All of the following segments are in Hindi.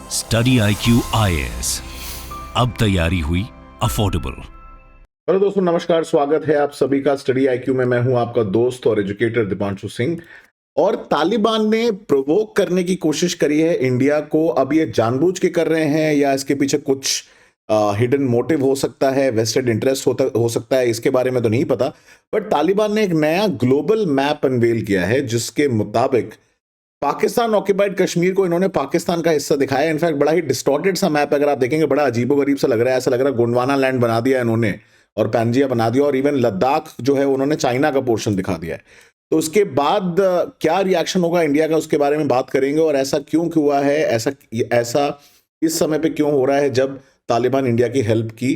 स्टडी IQ IAS, अब तैयारी हुई अफोर्डेबल। हेलो दोस्तों, नमस्कार। स्वागत है आप सभी का स्टडी IQ में। मैं हूं आपका दोस्त और एजुकेटर दीपांशु सिंह। और तालिबान ने प्रोवोक करने की कोशिश करी है इंडिया को। अब ये जानबूझ के कर रहे हैं या इसके पीछे कुछ हिडन मोटिव हो सकता है, वेस्टेड इंटरेस्ट हो सकता है, इसके बारे में तो नहीं पता। बट तालिबान ने एक नया ग्लोबल मैप अनवेल किया है जिसके मुताबिक पाकिस्तान ऑक्यूपाइड कश्मीर को इन्होंने पाकिस्तान का हिस्सा दिखाया। इनफैक्ट बड़ा ही डिस्टॉर्टेड सा मैप अगर आप देखेंगे, बड़ा अजीबोगरीब सा लग रहा है। ऐसा लग रहा है गोंडवाना लैंड बना दिया इन्होंने और पैंजिया बना दिया, और इवन लद्दाख जो है उन्होंने चाइना का पोर्शन दिखा दिया है। तो उसके बाद क्या रिएक्शन होगा इंडिया का, उसके बारे में बात करेंगे। और ऐसा क्यों हुआ है, ऐसा ऐसा इस समय पे क्यों हो रहा है जब तालिबान इंडिया की हेल्प की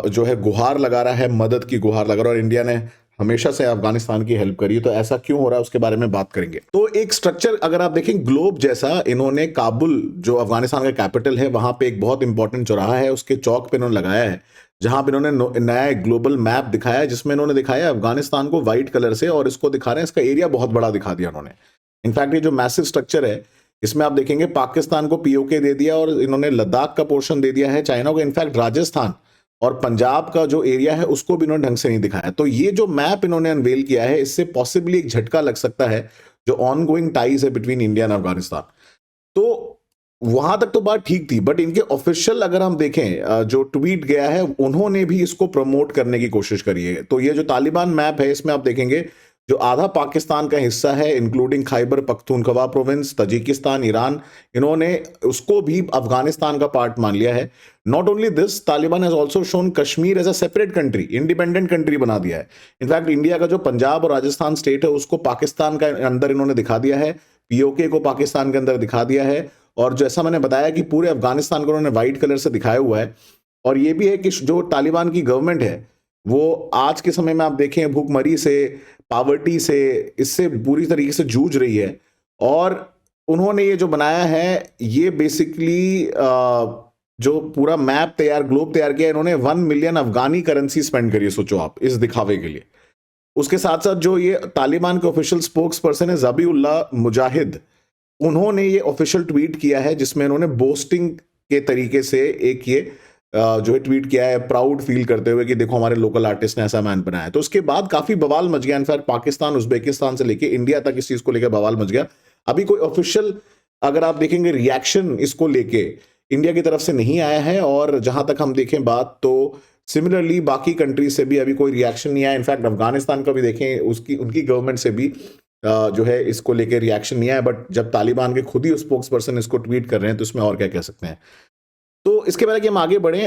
जो है गुहार लगा रहा है, मदद की गुहार लगा रहा है। और इंडिया ने हमेशा से अफगानिस्तान की हेल्प करी, तो ऐसा क्यों हो रहा है उसके बारे में बात करेंगे। तो एक स्ट्रक्चर अगर आप देखें ग्लोब जैसा, इन्होंने काबुल जो अफगानिस्तान का कैपिटल है वहां पे एक बहुत इंपॉर्टेंट चौराहा है, उसके चौक पे इन्होंने लगाया है, जहां पे इन्होंने नया ग्लोबल मैप दिखाया है जिसमें इन्होंने दिखाया अफगानिस्तान को व्हाइट कलर से, और इसको दिखा रहे हैं, इसका एरिया बहुत बड़ा दिखा दिया उन्होंने। इनफैक्ट ये जो मैसिव स्ट्रक्चर है इसमें आप देखेंगे पाकिस्तान को POK दे दिया और इन्होंने लद्दाख का पोर्शन दे दिया है चाइना को। इनफैक्ट राजस्थान और पंजाब का जो एरिया है उसको भी इन्होंने ढंग से नहीं दिखाया। तो ये जो मैप इन्होंने अनवेल किया है, इससे पॉसिबली एक झटका लग सकता है जो ऑनगोइंग टाइज है बिटवीन इंडिया एंड अफगानिस्तान। तो वहां तक तो बात ठीक थी, बट इनके ऑफिशियल अगर हम देखें जो ट्वीट गया है, उन्होंने भी इसको प्रमोट करने की कोशिश करी है। तो ये जो तालिबान मैप है इसमें आप देखेंगे जो आधा पाकिस्तान का हिस्सा है, including Khyber Pakhtunkhwa province, Tajikistan, Iran, इन्होंने उसको भी अफगानिस्तान का पार्ट मान लिया है। Not only this, Taliban has also shown Kashmir as a separate country, independent country बना दिया है। इनफैक्ट इंडिया का जो पंजाब और राजस्थान स्टेट है उसको पाकिस्तान का अंदर इन्होंने दिखा दिया है, POK को पाकिस्तान के अंदर दिखा दिया है। और जैसा मैंने बताया कि पूरे अफगानिस्तान को उन्होंने व्हाइट कलर से दिखाया हुआ है। और ये भी है कि जो तालिबान की गवर्नमेंट है वो आज के समय में आप देखें भूखमरी से, पावर्टी से, इससे बुरी तरीके से जूझ रही है। और उन्होंने ये जो बनाया है ये बेसिकली जो पूरा मैप तैयार, ग्लोब तैयार किया, इन्होंने 1 मिलियन अफगानी करेंसी स्पेंड करी है, सोचो आप, इस दिखावे के लिए। उसके साथ साथ जो ये तालिबान के ऑफिशियल स्पोक्स पर्सन है ज़बीउल्लाह मुजाहिद, उन्होंने ये ऑफिशियल ट्वीट किया है जिसमें उन्होंने बोस्टिंग के तरीके से एक ये जो है ट्वीट किया है, प्राउड फील करते हुए कि देखो हमारे लोकल आर्टिस्ट ने ऐसा मैन बनाया है। तो उसके बाद काफी बवाल मच गया। इनफैक्ट पाकिस्तान, उज्बेकिस्तान से लेके इंडिया तक इस चीज को लेकर बवाल मच गया। अभी कोई ऑफिशियल अगर आप देखेंगे रिएक्शन इसको लेके इंडिया की तरफ से नहीं आया है। और जहां तक हम देखें बात, तो सिमिलरली बाकी कंट्रीज से भी अभी कोई रिएक्शन नहीं आया। इनफैक्ट अफगानिस्तान का भी देखें, उनकी गवर्नमेंट से भी जो है इसको लेके रिएक्शन नहीं आया। बट जब तालिबान के खुद ही स्पोक्स पर्सन इसको ट्वीट कर रहे हैं तो इसमें और क्या कह सकते हैं। तो इसके बाद कि हम आगे बढ़े,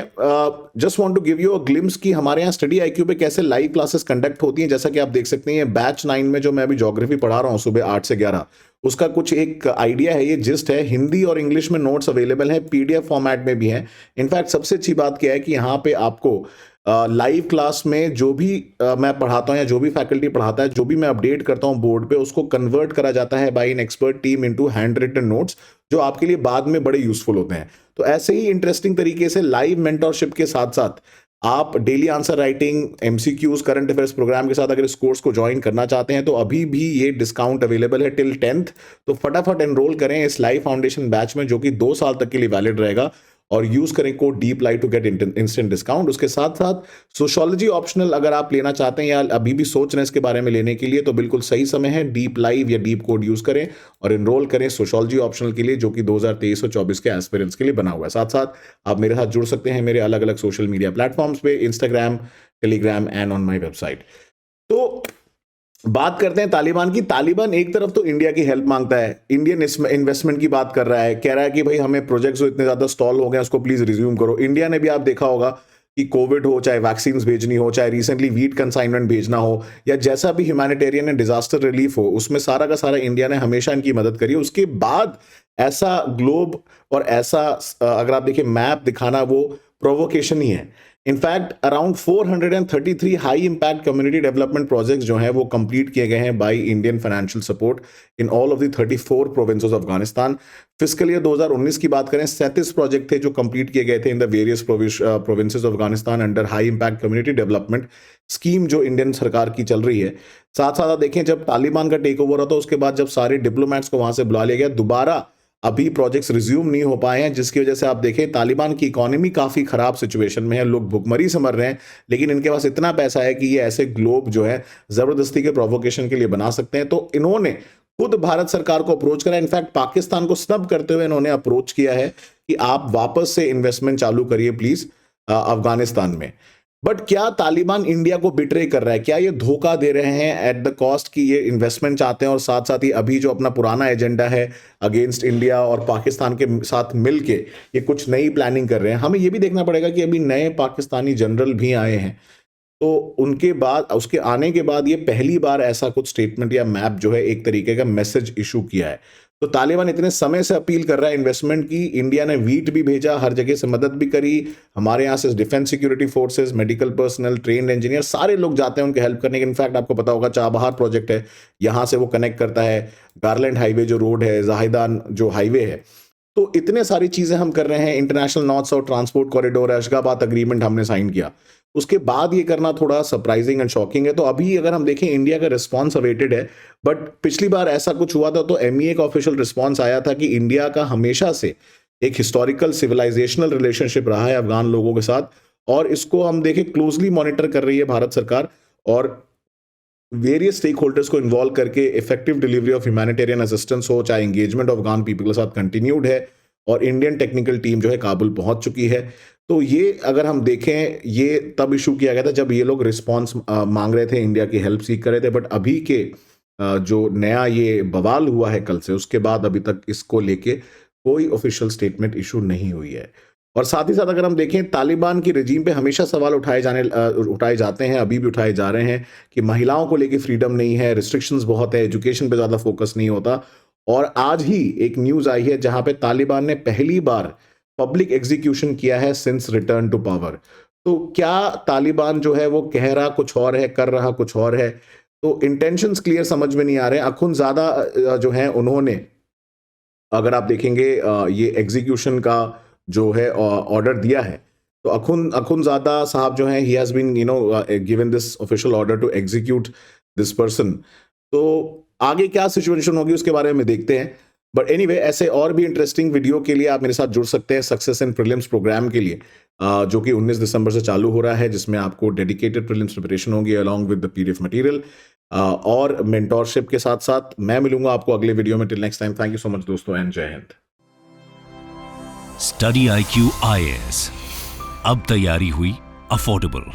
just want to give you a glimpse कि हमारे यहाँ स्टडी IQ पे कैसे लाइव क्लासेस कंडक्ट होती हैं। जैसा कि आप देख सकते हैं बैच 9 में जो मैं अभी ज्योग्राफी पढ़ा रहा हूँ सुबह 8 से 11, उसका कुछ एक आइडिया है, ये जिस्ट है। हिंदी और इंग्लिश में नोट्स अवेलेबल हैं, PDF फॉर्मेट में भी हैं। इनफैक्ट सबसे अच्छी बात क्या है कि यहाँ पे आपको लाइव क्लास में जो भी मैं पढ़ाता हूँ या जो भी फैकल्टी पढ़ाता है, जो भी मैं अपडेट करता हूँ बोर्ड पे, उसको कन्वर्ट करा जाता है by an expert team into handwritten notes, जो आपके लिए बाद में बड़े यूजफुल होते हैं। तो ऐसे ही इंटरेस्टिंग तरीके से लाइव मेंटरशिप के साथ साथ आप daily answer writing, MCQs, current affairs programme के साथ अगर इस कोर्स को ज्वाइन करना चाहते हैं तो अभी भी ये डिस्काउंट अवेलेबल है टिल 10th। तो फटाफट एनरोल करें इस लाइव फाउंडेशन बैच में, जो कि 2 साल तक के लिए वैलिड रहेगा, और यूज करें code DEEPLIVE to get instant discount. उसके साथ साथ सोशियोलॉजी ऑप्शनल अगर आप लेना चाहते हैं या अभी भी सोच रहे हैं इसके बारे में लेने के लिए, तो बिल्कुल सही समय है। DEEPLIVE या डीप कोड यूज करें और एनरोल करें सोशियोलॉजी ऑप्शनल के लिए, जो कि 2023 और 24 के एस्पिरेंट्स के लिए बना हुआ है। साथ साथ आप मेरे साथ जुड़ सकते हैं मेरे अलग अलग सोशल मीडिया प्लेटफॉर्म्स पे, Instagram, Telegram and on my website. तो बात करते हैं तालिबान की। तालिबान एक तरफ तो इंडिया की हेल्प मांगता है, इंडियन इन्वेस्टमेंट की बात कर रहा है, कह रहा है कि भाई हमें प्रोजेक्ट्स जो इतने ज्यादा स्टॉल हो गए उसको प्लीज रिज्यूम करो। इंडिया ने भी आप देखा होगा कि कोविड हो, चाहे वैक्सीन भेजनी हो, चाहे रिसेंटली वीट कंसाइनमेंट भेजना हो, या जैसा भी ह्यूमैनिटेरियन एंड डिजास्टर रिलीफ हो, उसमें सारा का सारा इंडिया ने हमेशा इनकी मदद करी है। उसके बाद ऐसा ग्लोब और ऐसा अगर आप देखिए मैप दिखाना, वो प्रोवोकेशन ही है। In fact around 433 high impact community development projects जो हैं वो कंप्लीट किए गए हैं by Indian financial support in all of the 34 provinces of Afghanistan. Fiscal year 2019 की बात करें, 37 प्रोजेक्ट थे जो कंप्लीट किए गए थे in the various provinces of Afghanistan under high impact community development scheme जो इंडियन सरकार की चल रही है। साथ साथ देखें, जब तालिबान का टेक ओवर होता उसके बाद जब सारे डिप्लोमेट्स को वहां से बुला लिया गया, दोबारा अभी प्रोजेक्ट्स रिज्यूम नहीं हो पाए हैं, जिसकी वजह से आप देखें तालिबान की इकोनॉमी काफ़ी ख़राब सिचुएशन में है, लोग भुखमरी से मर रहे हैं, लेकिन इनके पास इतना पैसा है कि ये ऐसे ग्लोब जो है ज़बरदस्ती के प्रोवोकेशन के लिए बना सकते हैं। तो इन्होंने खुद भारत सरकार को अप्रोच करा, इनफैक्ट पाकिस्तान को स्नब करते हुए इन्होंने अप्रोच किया है कि आप वापस से इन्वेस्टमेंट चालू करिए प्लीज़ अफगानिस्तान में। बट क्या तालिबान इंडिया को बिट्रे कर रहा है? क्या ये धोखा दे रहे हैं एट द कॉस्ट कि ये इन्वेस्टमेंट चाहते हैं और साथ साथ ही अभी जो अपना पुराना एजेंडा है अगेंस्ट इंडिया और पाकिस्तान के साथ मिलके ये कुछ नई प्लानिंग कर रहे हैं? हमें ये भी देखना पड़ेगा कि अभी नए पाकिस्तानी जनरल भी आए हैं, तो उनके बाद उसके आने के बाद ये पहली बार ऐसा कुछ स्टेटमेंट या मैप जो है एक तरीके का मैसेज इशू किया है। तो तालिबान इतने समय से अपील कर रहा है इन्वेस्टमेंट की, इंडिया ने वीट भी भेजा, हर जगह से मदद भी करी, हमारे यहाँ से defence security forces, medical personnel, train engineer सारे लोग जाते हैं उनके हेल्प करने के। इनफैक्ट आपको पता होगा चाबहार प्रोजेक्ट है, यहाँ से वो कनेक्ट करता है गारलैंड हाईवे जो रोड है, जाहिदान जो हाईवे है। तो इतने सारी चीज़ें हम कर रहे हैं, international north south transport corridor, Ashgabat agreement हमने साइन किया, उसके बाद ये करना थोड़ा सरप्राइजिंग एंड शॉकिंग है। तो अभी अगर हम देखें इंडिया का रिस्पॉन्स अवेटेड है, बट पिछली बार ऐसा कुछ हुआ था तो एमईए का ऑफिशियल रिस्पॉन्स आया था कि इंडिया का हमेशा से एक हिस्टोरिकल सिविलाइजेशनल रिलेशनशिप रहा है अफगान लोगों के साथ, और इसको हम देखें क्लोजली मॉनिटर कर रही है भारत सरकार, और वेरियस स्टेक होल्डर्स को इन्वॉल्व करके effective delivery of humanitarian assistance हो, चाहे एंगेजमेंट ऑफ अफगान पीपल के साथ कंटिन्यूड है, और इंडियन टेक्निकल टीम जो है काबुल पहुंच चुकी है। तो ये अगर हम देखें ये तब इशू किया गया था जब ये लोग रिस्पांस मांग रहे थे, इंडिया की हेल्प सीख कर रहे थे, बट अभी के जो नया ये बवाल हुआ है कल से, उसके बाद अभी तक इसको लेके कोई ऑफिशियल स्टेटमेंट इशू नहीं हुई है। और साथ ही साथ अगर हम देखें तालिबान की रजीम पे हमेशा सवाल उठाए जाते हैं, अभी भी उठाए जा रहे हैं कि महिलाओं को लेके फ्रीडम नहीं है, रिस्ट्रिक्शंस बहुत है, एजुकेशन पे ज़्यादा फोकस नहीं होता। और आज ही एक न्यूज़ आई है जहां पे तालिबान ने पहली बार पब्लिक एग्जीक्यूशन किया है सिंस रिटर्न टू पावर। तो क्या तालिबान जो है वो कह रहा कुछ और है, कर रहा कुछ और है? तो इंटेंशंस क्लियर समझ में नहीं आ रहे। अखुनज़ादा जो है उन्होंने, अगर आप देखेंगे ये एग्जीक्यूशन का जो है ऑर्डर दिया है, तो अखुनज़ादा साहब जो हैं, he has been given this official order to execute this person. तो आगे क्या सिचुएशन होगी उसके बारे में देखते हैं। बट एनीवे, ऐसे और भी इंटरेस्टिंग वीडियो के लिए आप मेरे साथ जुड़ सकते हैं सक्सेस इन प्रीलिम्स प्रोग्राम के लिए, जो कि 19 दिसंबर से चालू हो रहा है, जिसमें आपको डेडिकेटेड प्रीलिम्स प्रिपरेशन होगी along with the PDF material और मेंटोरशिप के साथ साथ। मैं मिलूंगा आपको अगले वीडियो में। Till next time, thank you so much दोस्तों, एंड जय हिंद। स्टडी IQ IAS, अब तैयारी हुई अफोर्डेबल।